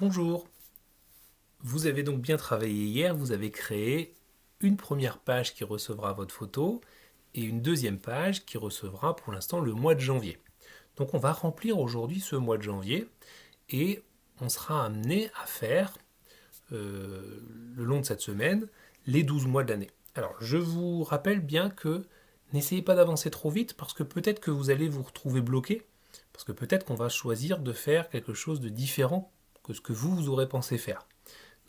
Bonjour, vous avez donc bien travaillé hier, vous avez créé une première page qui recevra votre photo et une deuxième page qui recevra pour l'instant le mois de janvier. Donc on va remplir aujourd'hui ce mois de janvier et on sera amené à faire le long de cette semaine les 12 mois de l'année. Alors je vous rappelle bien que n'essayez pas d'avancer trop vite parce que peut-être que vous allez vous retrouver bloqué, parce que peut-être qu'on va choisir de faire quelque chose de différent que ce que vous aurez pensé faire.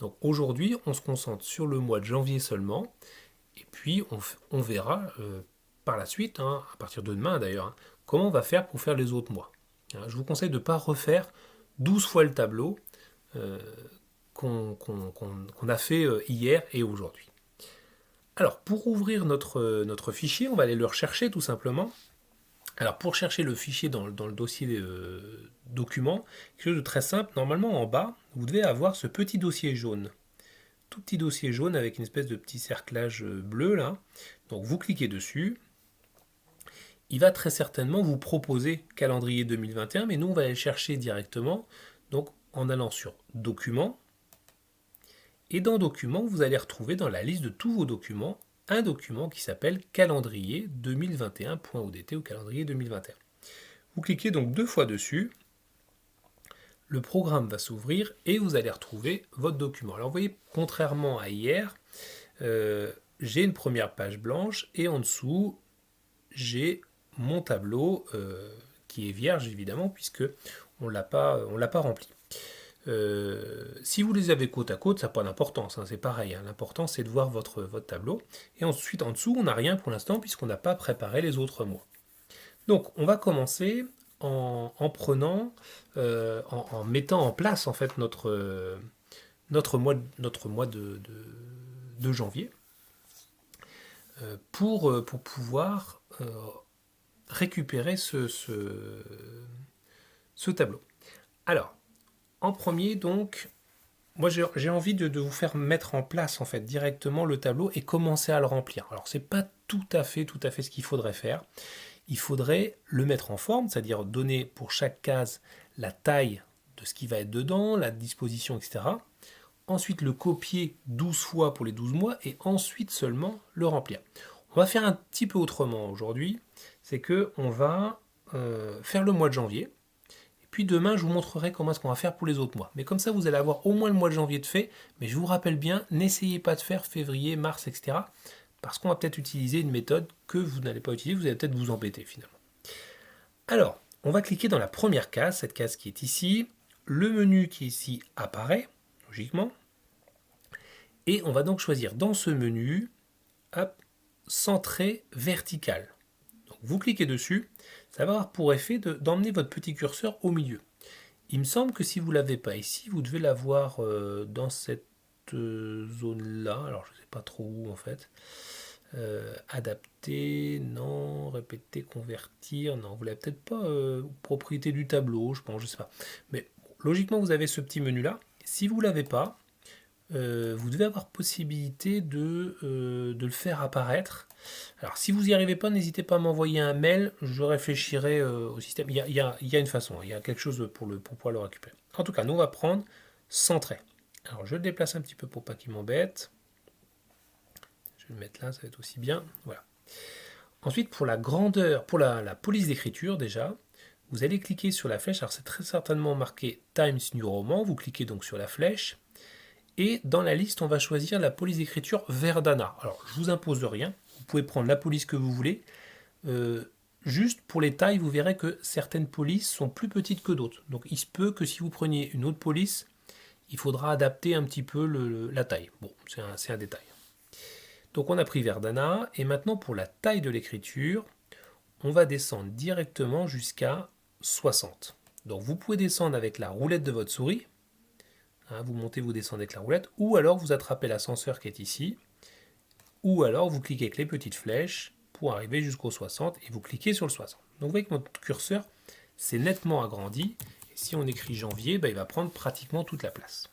Donc aujourd'hui, on se concentre sur le mois de janvier seulement, et puis on verra par la suite, à partir de demain d'ailleurs, comment on va faire pour faire les autres mois. Je vous conseille de ne pas refaire 12 fois le tableau euh, qu'on a fait hier et aujourd'hui. Alors pour ouvrir notre fichier, on va aller le rechercher tout simplement. Alors pour chercher le fichier dans le dossier document, quelque chose de très simple, normalement en bas, vous devez avoir ce petit dossier jaune. Tout petit dossier jaune avec une espèce de petit cerclage bleu là. Donc vous cliquez dessus. Il va très certainement vous proposer calendrier 2021, mais nous on va aller le chercher directement. Donc en allant sur documents. Et dans documents, vous allez retrouver dans la liste de tous vos documents un document qui s'appelle calendrier 2021.odt ou calendrier 2021. Vous cliquez donc deux fois dessus, le programme va s'ouvrir et vous allez retrouver votre document. Alors vous voyez, contrairement à hier, j'ai une première page blanche et en dessous, j'ai mon tableau qui est vierge évidemment puisque on l'a pas rempli. Si vous les avez côte à côte, ça n'a pas d'importance, c'est pareil. L'important c'est de voir votre tableau. Et ensuite en dessous, on n'a rien pour l'instant puisqu'on n'a pas préparé les autres mois. Donc on va commencer en prenant, en mettant en place en fait notre mois de janvier pour pouvoir récupérer ce tableau. Alors, en premier, donc, moi j'ai envie de vous faire mettre en place en fait directement le tableau et commencer à le remplir. Alors, c'est pas tout à fait ce qu'il faudrait faire. Il faudrait le mettre en forme, c'est-à-dire donner pour chaque case la taille de ce qui va être dedans, la disposition, etc. Ensuite, le copier 12 fois pour les 12 mois et ensuite seulement le remplir. On va faire un petit peu autrement aujourd'hui, c'est que on va faire le mois de janvier. Puis demain, je vous montrerai comment est-ce qu'on va faire pour les autres mois. Mais comme ça, vous allez avoir au moins le mois de janvier de fait. Mais je vous rappelle bien, n'essayez pas de faire février, mars, etc. Parce qu'on va peut-être utiliser une méthode que vous n'allez pas utiliser, vous allez peut-être vous embêter finalement. Alors, on va cliquer dans la première case, cette case qui est ici. Le menu qui est ici apparaît, logiquement. Et on va donc choisir dans ce menu, hop, centré vertical. Donc vous cliquez dessus, ça va avoir pour effet d'emmener votre petit curseur au milieu. Il me semble que si vous ne l'avez pas ici, vous devez l'avoir dans cette zone-là. Alors je ne sais pas trop où en fait. Adapter, non. Répéter, convertir, non. Vous l'avez peut-être pas. Propriété du tableau, je pense, je sais pas. Mais logiquement, vous avez ce petit menu-là. Si vous ne l'avez pas, vous devez avoir possibilité de le faire apparaître. Alors si vous n'y arrivez pas, n'hésitez pas à m'envoyer un mail, je réfléchirai au système. Il y a une façon, il y a quelque chose pour pouvoir le récupérer. En tout cas, nous on va prendre centré. Alors je le déplace un petit peu pour pas qu'il m'embête. Je vais le mettre là, ça va être aussi bien. Voilà. Ensuite, pour la grandeur, pour la police d'écriture déjà, vous allez cliquer sur la flèche. Alors c'est très certainement marqué Times New Roman. Vous cliquez donc sur la flèche. Et dans la liste, on va choisir la police d'écriture Verdana. Alors, je ne vous impose rien. Vous pouvez prendre la police que vous voulez. Juste pour les tailles, vous verrez que certaines polices sont plus petites que d'autres. Donc, il se peut que si vous preniez une autre police, il faudra adapter un petit peu la taille. Bon, c'est un détail. Donc, on a pris Verdana. Et maintenant, pour la taille de l'écriture, on va descendre directement jusqu'à 60. Donc, vous pouvez descendre avec la roulette de votre souris. Vous montez, vous descendez avec la roulette, ou alors vous attrapez l'ascenseur qui est ici, ou alors vous cliquez avec les petites flèches pour arriver jusqu'au 60 et vous cliquez sur le 60. Donc vous voyez que notre curseur s'est nettement agrandi, et si on écrit janvier, il va prendre pratiquement toute la place.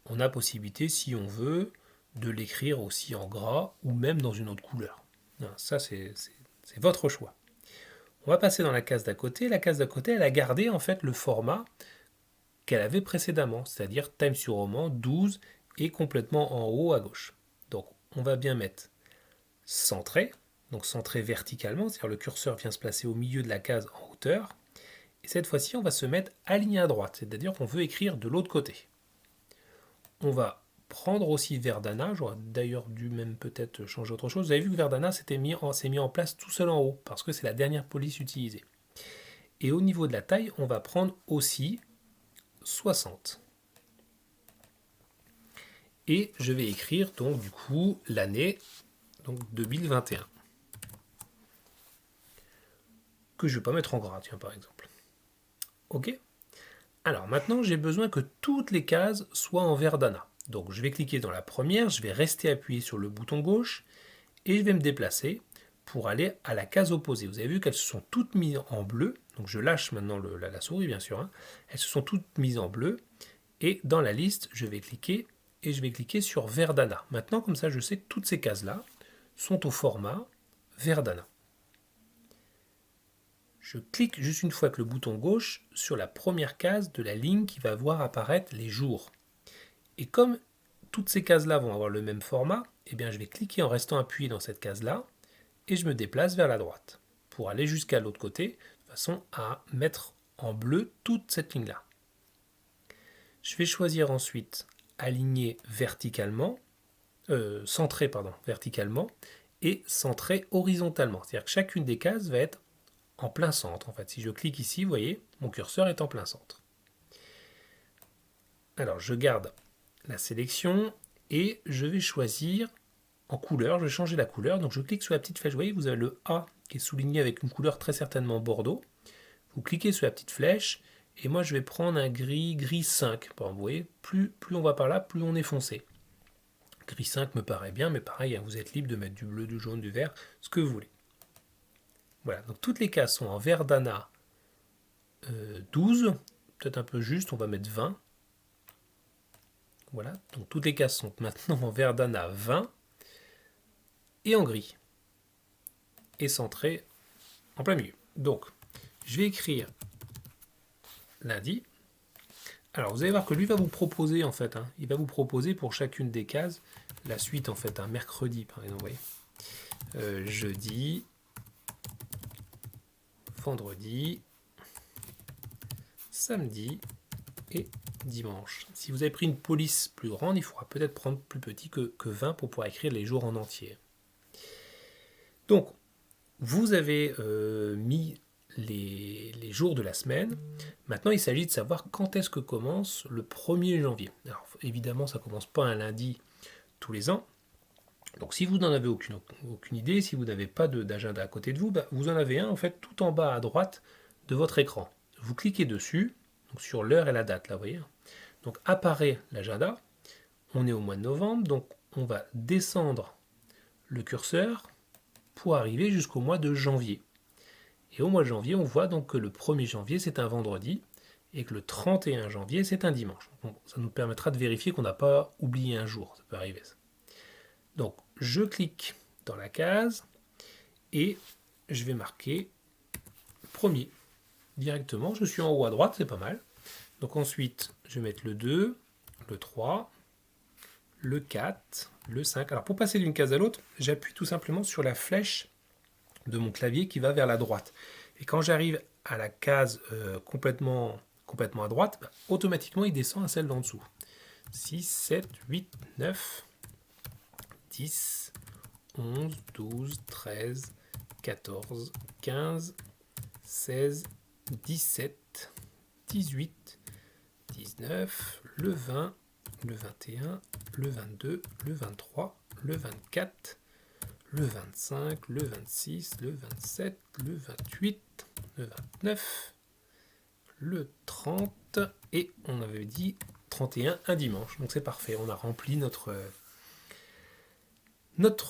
On a possibilité, si on veut, de l'écrire aussi en gras ou même dans une autre couleur. Ça, c'est votre choix. On va passer dans la case d'à côté. La case d'à côté, elle a gardé en fait le format qu'elle avait précédemment, c'est-à-dire Times New Roman 12 et complètement en haut à gauche. Donc on va bien mettre centré, donc centré verticalement, c'est-à-dire le curseur vient se placer au milieu de la case en hauteur. Et cette fois-ci, on va se mettre aligné à droite, c'est-à-dire qu'on veut écrire de l'autre côté. On va prendre aussi Verdana, j'aurais d'ailleurs dû même peut-être changer autre chose. Vous avez vu que Verdana s'est mis en place tout seul en haut, parce que c'est la dernière police utilisée. Et au niveau de la taille, on va prendre aussi 60. Et je vais écrire donc du coup l'année donc 2021. Que je ne vais pas mettre en gras, tiens, par exemple. OK. Alors maintenant, j'ai besoin que toutes les cases soient en Verdana. Donc je vais cliquer dans la première, je vais rester appuyé sur le bouton gauche et je vais me déplacer pour aller à la case opposée. Vous avez vu qu'elles se sont toutes mises en bleu. Donc je lâche maintenant la souris, bien sûr. Elles se sont toutes mises en bleu. Et dans la liste, je vais cliquer et je vais cliquer sur Verdana. Maintenant, comme ça, je sais que toutes ces cases-là sont au format Verdana. Je clique juste une fois avec le bouton gauche sur la première case de la ligne qui va voir apparaître les jours. Et comme toutes ces cases-là vont avoir le même format, eh bien je vais cliquer en restant appuyé dans cette case-là et je me déplace vers la droite pour aller jusqu'à l'autre côté de façon à mettre en bleu toute cette ligne-là. Je vais choisir ensuite aligner verticalement, centrer verticalement et centrer horizontalement. C'est-à-dire que chacune des cases va être en plein centre. En fait, si je clique ici, vous voyez, mon curseur est en plein centre. Alors, je garde la sélection et je vais choisir en couleur. Je vais changer la couleur. Donc, je clique sur la petite flèche. Vous voyez, vous avez le A qui est souligné avec une couleur très certainement bordeaux. Vous cliquez sur la petite flèche et moi, je vais prendre un gris 5. Bon, vous voyez, plus on va par là, plus on est foncé. Gris 5 me paraît bien, mais pareil, vous êtes libre de mettre du bleu, du jaune, du vert, ce que vous voulez. Voilà, donc toutes les cases sont en Verdana 12, peut-être un peu juste, on va mettre 20. Voilà, donc toutes les cases sont maintenant en Verdana 20 et en gris. Et centré en plein milieu. Donc, je vais écrire lundi. Alors, vous allez voir que lui va vous proposer, en fait, il va vous proposer pour chacune des cases la suite, en fait, mercredi, par exemple, vous voyez. Jeudi, vendredi, samedi et dimanche. Si vous avez pris une police plus grande, il faudra peut-être prendre plus petit que 20 pour pouvoir écrire les jours en entier. Donc, vous avez mis les jours de la semaine. Maintenant, il s'agit de savoir quand est-ce que commence le 1er janvier. Alors, évidemment, ça ne commence pas un lundi tous les ans. Donc, si vous n'en avez aucune idée, si vous n'avez pas d'agenda à côté de vous, vous en avez un, en fait, tout en bas à droite de votre écran. Vous cliquez dessus, donc sur l'heure et la date, là, vous voyez. Donc, apparaît l'agenda. On est au mois de novembre, donc on va descendre le curseur pour arriver jusqu'au mois de janvier. Et au mois de janvier, on voit donc que le 1er janvier, c'est un vendredi, et que le 31 janvier, c'est un dimanche. Bon, ça nous permettra de vérifier qu'on n'a pas oublié un jour, ça peut arriver. Donc, je clique dans la case, et je vais marquer 1er. Directement, je suis en haut à droite, c'est pas mal. Donc ensuite, je vais mettre le 2, le 3, le 4, le 5. Alors pour passer d'une case à l'autre, j'appuie tout simplement sur la flèche de mon clavier qui va vers la droite. Et quand j'arrive à la case complètement à droite, automatiquement il descend à celle d'en dessous. 6, 7, 8, 9, 10, 11, 12, 13, 14, 15, 16, 17, 18, 19, le 20, le 21, le 22, le 23, le 24, le 25, le 26, le 27, le 28, le 29, le 30 et on avait dit 31 un dimanche. Donc c'est parfait, on a rempli notre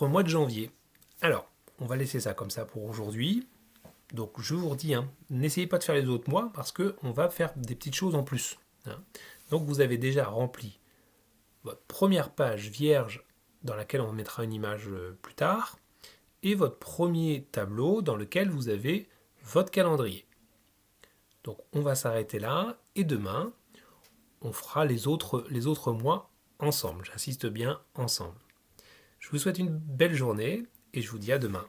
mois de janvier. Alors, on va laisser ça comme ça pour aujourd'hui. Donc je vous redis, n'essayez pas de faire les autres mois parce qu'on va faire des petites choses en plus. Donc vous avez déjà rempli votre première page vierge dans laquelle on mettra une image plus tard et votre premier tableau dans lequel vous avez votre calendrier. Donc on va s'arrêter là et demain on fera les autres mois ensemble. J'insiste bien, ensemble. Je vous souhaite une belle journée et je vous dis à demain.